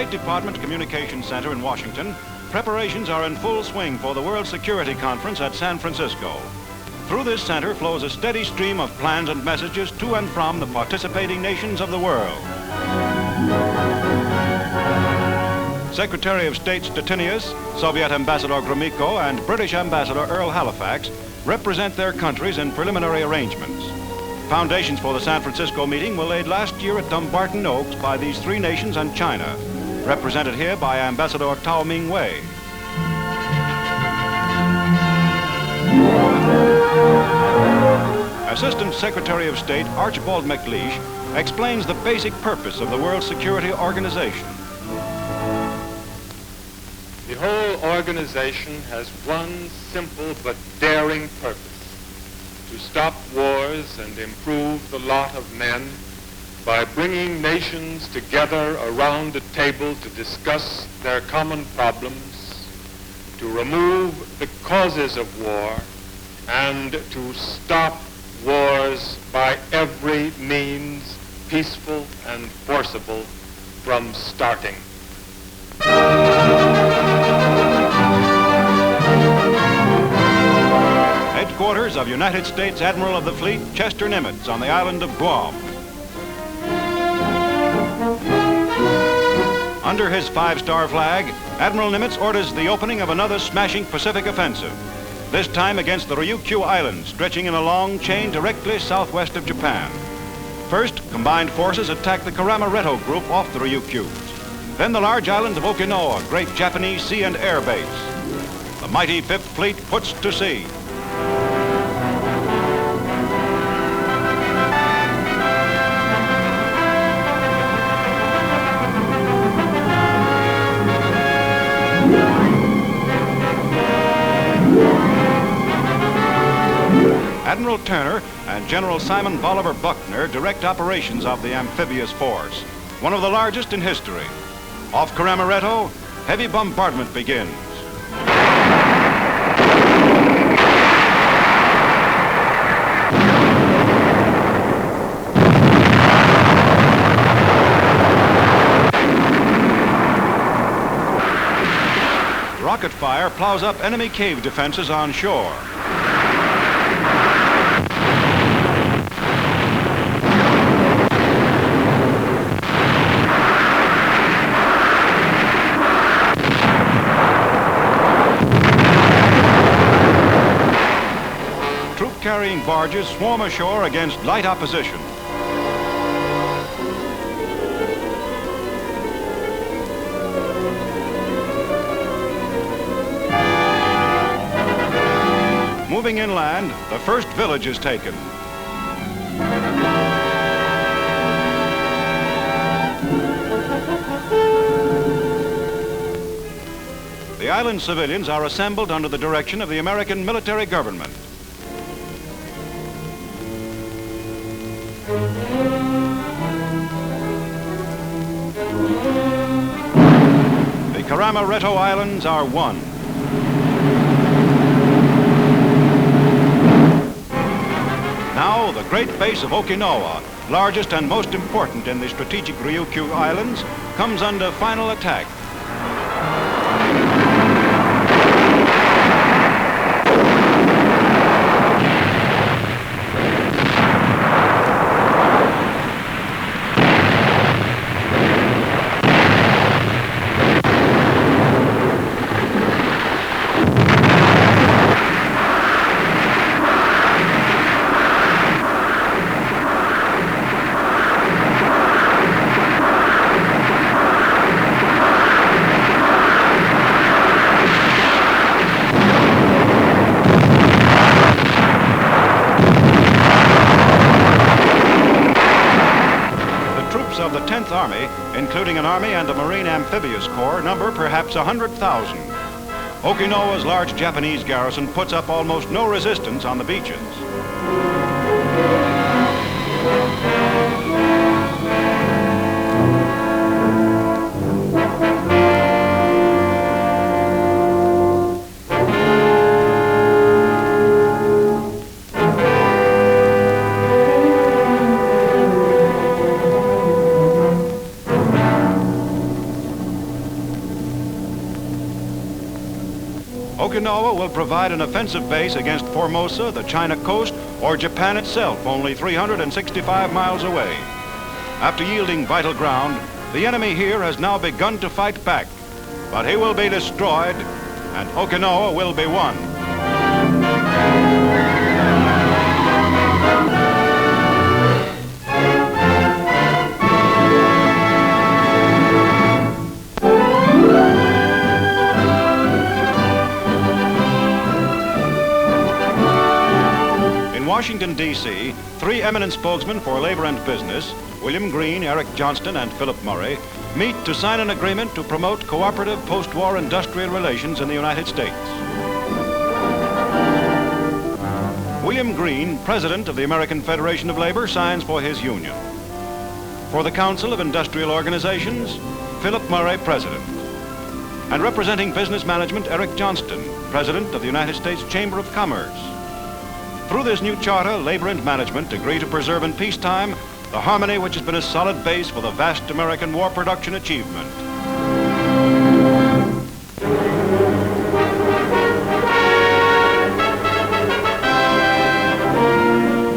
State Department Communications Center in Washington, preparations are in full swing for the World Security Conference at San Francisco. Through this center flows a steady stream of plans and messages to and from the participating nations of the world. Secretary of State Stettinius, Soviet Ambassador Gromyko, and British Ambassador Earl Halifax represent their countries in preliminary arrangements. Foundations for the San Francisco meeting were laid last year at Dumbarton Oaks by these three nations and China, represented here by Ambassador Tao Ming-Wei. Assistant Secretary of State Archibald MacLeish explains the basic purpose of the World Security Organization. The whole organization has one simple but daring purpose: to stop wars and improve the lot of men by bringing nations together around a table to discuss their common problems, to remove the causes of war, and to stop wars by every means, peaceful and forcible, from starting. Headquarters of United States Admiral of the Fleet Chester Nimitz on the island of Guam. Under his five-star flag, Admiral Nimitz orders the opening of another smashing Pacific offensive, this time against the Ryukyu Islands, stretching in a long chain directly southwest of Japan. First, combined forces attack the Karamaretto group off the Ryukyus. Then the large island of Okinawa, great Japanese sea and air base. The mighty Fifth Fleet puts to sea. Admiral Turner and General Simon Bolivar Buckner direct operations of the amphibious force, one of the largest in history. Off Karamaretto, heavy bombardment begins. Rocket fire plows up enemy cave defenses on shore. Troop-carrying barges swarm ashore against light opposition. Moving inland, the first village is taken. The island civilians are assembled under the direction of the American military government. The Karamaretto Islands are won. Now, the great base of Okinawa, largest and most important in the strategic Ryukyu Islands, comes under final attack. Of the 10th Army, including an Army and a Marine Amphibious Corps, number perhaps 100,000. Okinawa's large Japanese garrison puts up almost no resistance on the beaches. Okinawa will provide an offensive base against Formosa, the China coast, or Japan itself, only 365 miles away. After yielding vital ground, the enemy here has now begun to fight back, but he will be destroyed and Okinawa will be won. In Washington, D.C., three eminent spokesmen for labor and business, William Green, Eric Johnston, and Philip Murray, meet to sign an agreement to promote cooperative post-war industrial relations in the United States. William Green, president of the American Federation of Labor, signs for his union. For the Council of Industrial Organizations, Philip Murray, president. And representing business management, Eric Johnston, president of the United States Chamber of Commerce. Through this new charter, labor and management agree to preserve in peacetime the harmony which has been a solid base for the vast American war production achievement.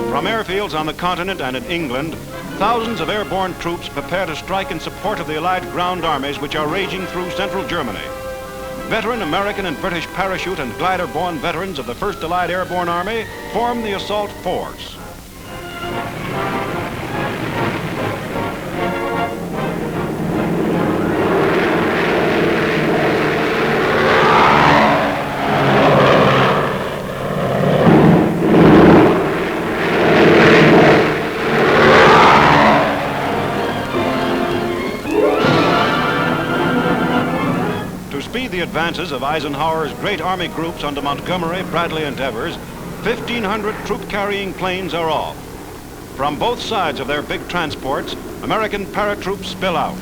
From airfields on the continent and in England, thousands of airborne troops prepare to strike in support of the Allied ground armies which are raging through central Germany. Veteran American and British parachute and glider-borne veterans of the 1st Allied Airborne Army form the assault force. The advances of Eisenhower's great army groups under Montgomery, Bradley, and Evers, 1,500 troop-carrying planes are off. From both sides of their big transports, American paratroops spill out.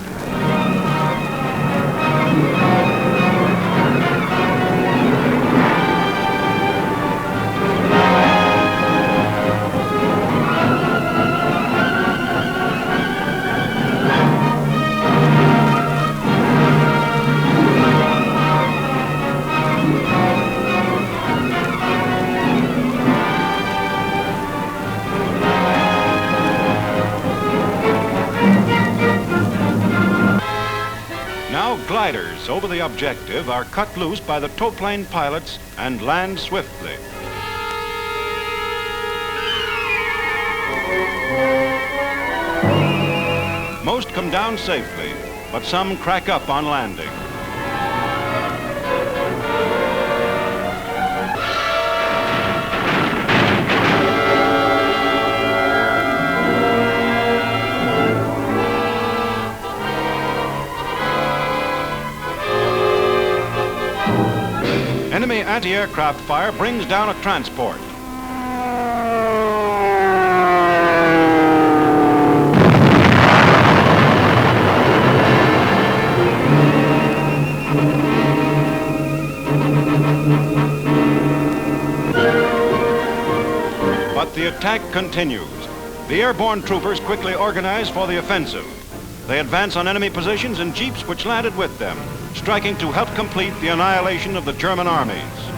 Gliders over the objective are cut loose by the towplane pilots and land swiftly. Most come down safely, but some crack up on landing. Enemy anti-aircraft fire brings down a transport. But the attack continues. The airborne troopers quickly organize for the offensive. They advance on enemy positions in jeeps which landed with them, striking to help complete the annihilation of the German armies.